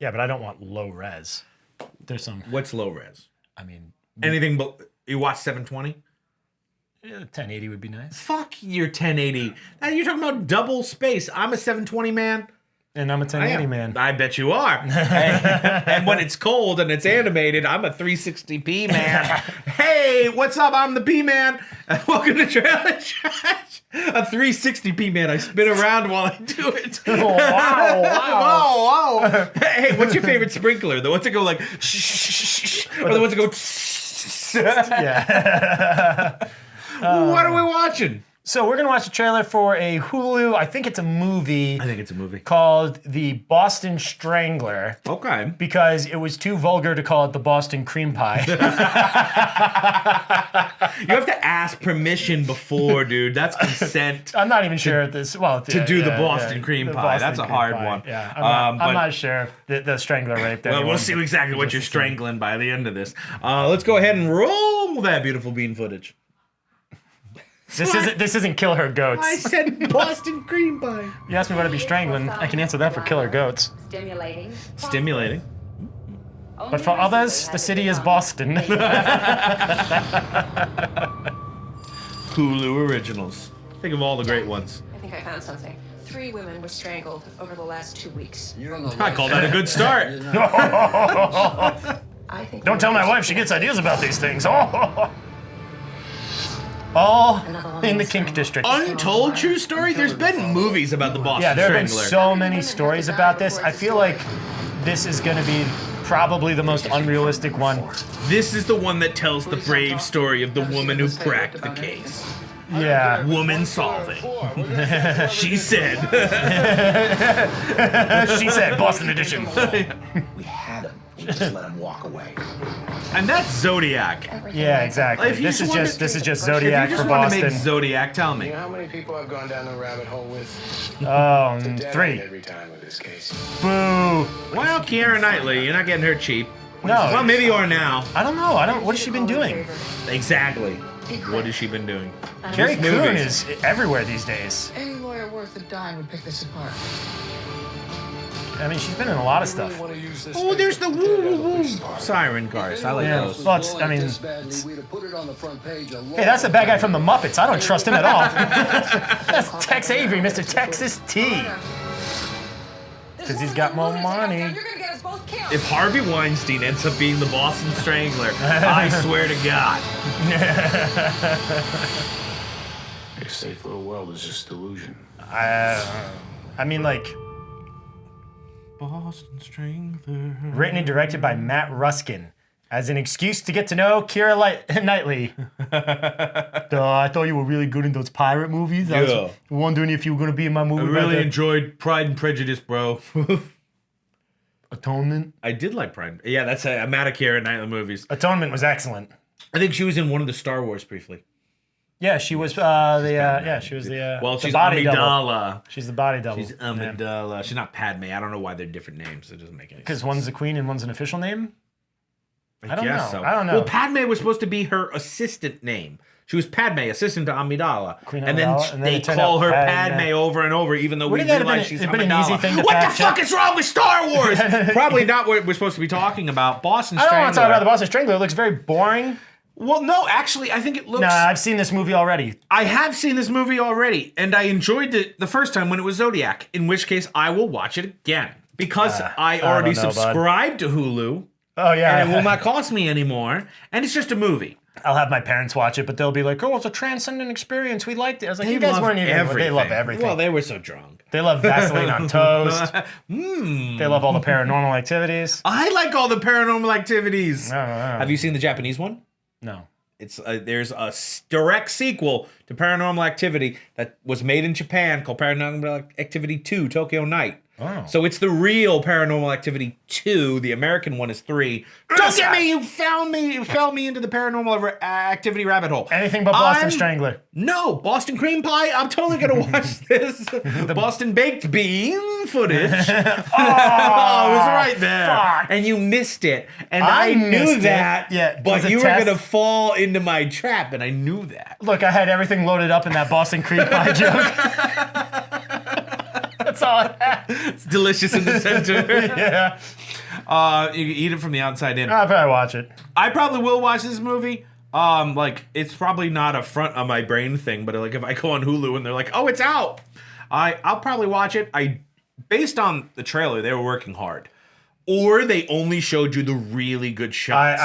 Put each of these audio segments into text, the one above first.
Yeah, but I don't want low res. There's some. What's low res? I mean, Anything but you watch 720? 1080 would be nice. Fuck your 1080. Now you're talking about double space. I'm a 720 man. And I'm a 1080 man. I bet you are. And when it's cold and it's animated, I'm a 360p man. Hey, what's up? I'm the P man. Welcome to Trailer Trash. A 360p man. I spin around while I do it. Oh, wow. Wow. Hey, what's your favorite sprinkler? The ones that go like shh, or the ones that go Yeah. What are we watching? So we're going to watch a trailer for a Hulu, I think it's a movie. I think it's a movie. Called The Boston Strangler. Okay. Because it was too vulgar to call it the Boston Cream Pie. You have to ask permission before, dude. That's consent. I'm not even sure if this, to do the Boston cream pie. That's a hard one. Yeah, I'm not sure if the Strangler raped anyone. Well, we'll see exactly what you're strangling by the end of this. Let's go ahead and roll that beautiful bean footage. This isn't Kill Her Goats. I said Boston cream pie. You asked me what I'd be strangling. I can answer that for Killer Goats. Stimulating. But for others, the city is Boston. Hulu originals. Think of all the great ones. I think I found something. 3 women were strangled over the last 2 weeks. I call that a good start. I think Don't tell my wife, she gets ideas about these things. All in the kink district. Untold true story? There's been movies about the Boston Yeah, there have been Strangler. so many stories about this. I feel like this is going to be probably the most unrealistic one. This is the one that tells the brave story of the woman who cracked the case. Yeah. Woman solving. She said. She said, Boston edition. We had him. We just let him walk away. And that's Zodiac. Yeah, exactly. If you This is just If Zodiac you for just want to Boston. make Zodiac, tell me. You know how many people I've gone down the rabbit hole with? Dead 3. end every time with this case. Boo. Well, Keira Knightley, you're not getting her cheap. No. Well, maybe you are now. I don't know. What has she been doing? Exactly. What has she been doing? Carrie Just Coon movies. is everywhere these days. Any lawyer worth a dime would pick this apart. I mean, she's been in a lot of stuff. Oh, there's the woo woo woo siren cars. I like Yeah, those. well, hey, that's the bad guy from the Muppets. I don't trust him at all. That's Tex Avery, Mr. Texas T. Because he's got more money. You're gonna get us both killed. If Harvey Weinstein ends up being the Boston Strangler, I swear to God. A safe little world is just delusion. I mean, like, Boston Strangler. written and directed by Matt Ruskin. As an excuse to get to know Keira Knightley. I thought you were really good in those pirate movies. I was wondering if you were going to be in my movie. I really enjoyed Pride and Prejudice, bro. Atonement. I did like Pride. Yeah, that's a Matt Keira Knightley movies. Atonement was excellent. I think she was in one of the Star Wars briefly. Yeah, she was she was the Well, the she's body double. Amidala. She's the body double. She's Amidala. She's not Padme. I don't know why they're different names. It doesn't make any sense. Because one's the queen and one's an official name? I don't guess know. so. I don't know. Well, Padme was supposed to be her assistant name. She was Padme, assistant to Amidala. Queen And then Amidala, and then they it turned call out her Padme. Padme over and over, even though we Wouldn't that have realize been- she's it'd been an Amidala. easy thing to What the fact fuck check? is wrong with Star Wars? Probably not what we're supposed to be talking about. Boston I don't want to talk Strangler. about the Boston Strangler. It looks very boring. Well, no, actually, I think it looks... Nah, I've seen this movie already. I have seen this movie already, and I enjoyed it the first time when it was Zodiac, in which case I will watch it again. Because I already don't know, bud. subscribed to Hulu, Oh, yeah. and it will not cost me anymore, and it's just a movie. I'll have my parents watch it, but they'll be like, oh, it's a transcendent experience. We liked it. I was like, They you guys love weren't even... everything. They love everything. Well, they were so drunk. They love Vaseline on toast. They love all the paranormal activities. I like all the paranormal activities. No. Have you seen the Japanese one? No. It's there's a direct sequel to Paranormal Activity that was made in Japan called Paranormal Activity 2 Tokyo Night. Oh. So it's the real Paranormal Activity 2. The American one is 3. Don't get me! You fell me into the Paranormal Activity rabbit hole. Anything but Boston Strangler. No, Boston Cream Pie. I'm totally gonna watch this. Boston Baked Bean footage. Oh, it was right there, fuck. and you missed it. And I I knew missed it. that. Yeah, it was but a you test. were gonna fall into my trap, and I knew that. Look, I had everything loaded up in that Boston Cream Pie joke. That's all I had. It's delicious in the center. Yeah. You can eat it from the outside in. I'll probably watch it. I probably will watch this movie. Like, it's probably not a front on my brain thing, but like if I go on Hulu and they're like, oh, it's out, I'll probably watch it. Based on the trailer, they were working hard. Or they only showed you the really good shots.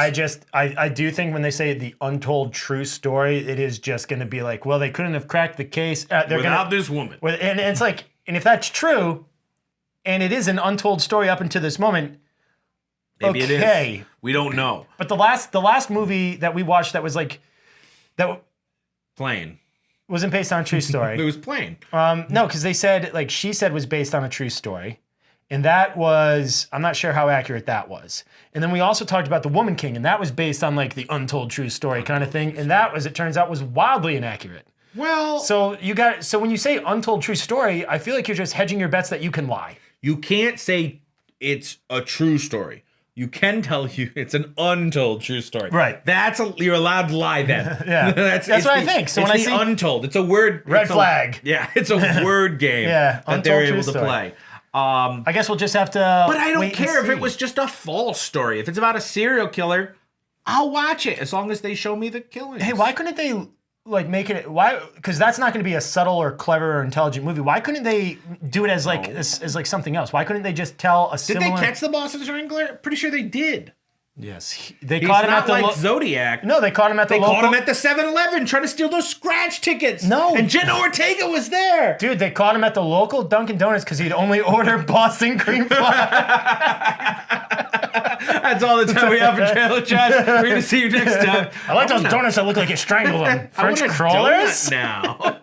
I do think when they say the untold true story, it is just going to be like, well, they couldn't have cracked the case. Without this woman. And it's like, and if that's true, and it is an untold story up until this moment, Maybe it is. We don't know. But the last movie that we watched that was like, that Plain. wasn't based on a true story. It was plain. No, because they said, like, she said was based on a true story. And that was, I'm not sure how accurate that was. And then we also talked about The Woman King, and that was based on like the untold true story kind of thing. And that was, it turns out, was wildly inaccurate. Well, So when you say untold true story, I feel like you're just hedging your bets that you can lie. you can't say it's a true story. You can tell you it's an untold true story. Right. You're allowed to lie then. Yeah. That's what I think. So it's when I the see untold, it's a word. red it's flag. It's a word game Yeah, that they're untold true able to story. play. I guess we'll just have to. But I don't wait and care if see. it was just a false story. If it's about a serial killer, I'll watch it as long as they show me the killings. Hey, why couldn't they like make it? Why? Because that's not going to be a subtle or clever or intelligent movie. Why couldn't they do it as like as like something else? Why couldn't they just tell a Did similar? they catch the boss of Strangler? Pretty sure they did. Yes, they He's caught him not at the. like Zodiac. No, they caught him at the. They local... caught him at the 7-Eleven trying to steal those scratch tickets. No. And Jenna Ortega was there. Dude, they caught him at the local Dunkin' Donuts because he'd only order Boston cream pie. That's all the time we have for Trailer Trash. We're going to see you next time. I like those donuts that look like you strangled them. I want French a crawlers? donut now.